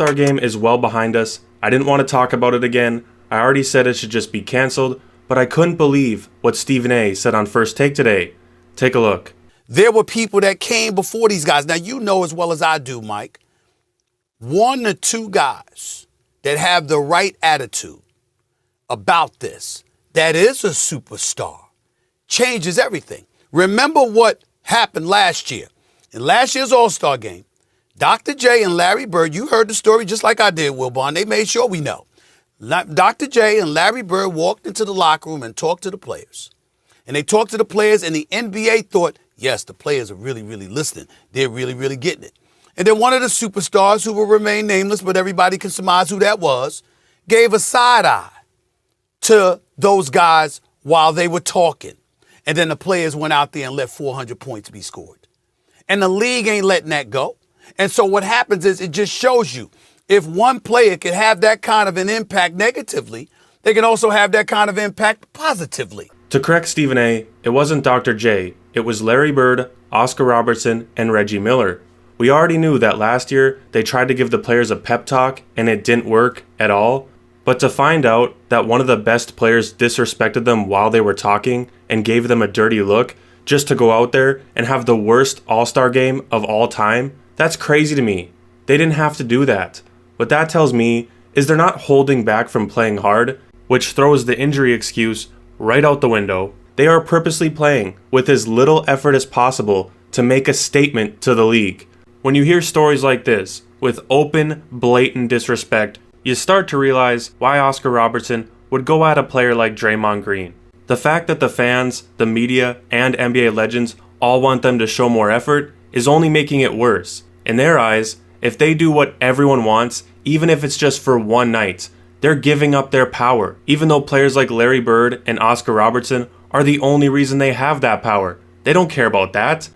All-Star Game is well behind us. I didn't want to talk about it again. I already said it should just be canceled, but I couldn't believe what Stephen A. said on First Take today. Take a look. There were people that came before these guys. Now, you know as well as I do, Mike, 1 to 2 guys that have the right attitude about this, that is a superstar, changes everything. Remember what happened last year. In last year's All-Star Game, Dr. J and Larry Bird, you heard the story just like I did, Wilbon. They made sure we know. Dr. J and Larry Bird walked into the locker room and talked to the players. And they talked to the players, and the NBA thought, yes, the players are really, really listening. They're really, really getting it. And then one of the superstars, who will remain nameless, but everybody can surmise who that was, gave a side eye to those guys while they were talking. And then the players went out there and let 400 points be scored. And the league ain't letting that go. And so what happens is it just shows you, if one player can have that kind of an impact negatively, they can also have that kind of impact positively. To correct Stephen A., it wasn't Dr. J, it was Larry Bird, Oscar Robertson, and Reggie Miller. We already knew that last year they tried to give the players a pep talk and it didn't work at all. But to find out that one of the best players disrespected them while they were talking and gave them a dirty look just to go out there and have the worst All-Star Game of all time, that's crazy to me. They didn't have to do that. What that tells me is they're not holding back from playing hard, which throws the injury excuse right out the window. They are purposely playing with as little effort as possible to make a statement to the league. When you hear stories like this, with open, blatant disrespect, you start to realize why Oscar Robertson would go at a player like Draymond Green. The fact that the fans, the media, and NBA legends all want them to show more effort is only making it worse. In their eyes, if they do what everyone wants, even if it's just for one night, they're giving up their power, even though players like Larry Bird and Oscar Robertson are the only reason they have that power. They don't care about that.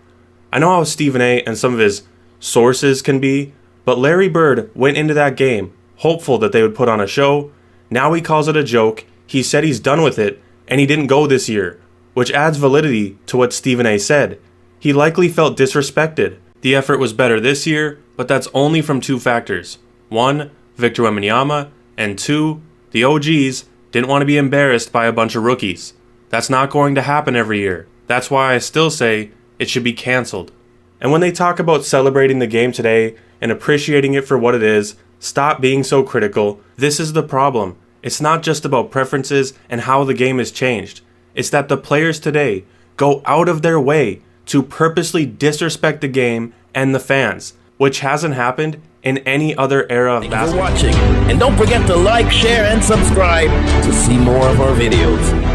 I know how Stephen A. and some of his sources can be, but Larry Bird went into that game hopeful that they would put on a show. Now he calls it a joke, he said he's done with it, and he didn't go this year, which adds validity to what Stephen A. said. He likely felt disrespected. The effort was better this year, but that's only from 2 factors. 1, Victor Wembanyama, and 2, the OGs didn't want to be embarrassed by a bunch of rookies. That's not going to happen every year. That's why I still say it should be canceled. And when they talk about celebrating the game today and appreciating it for what it is, stop being so critical. This is the problem. It's not just about preferences and how the game has changed. It's that the players today go out of their way to purposely disrespect the game and the fans, which hasn't happened in any other era of basketball. Thank you for watching, and don't forget to like, share, and subscribe to see more of our videos.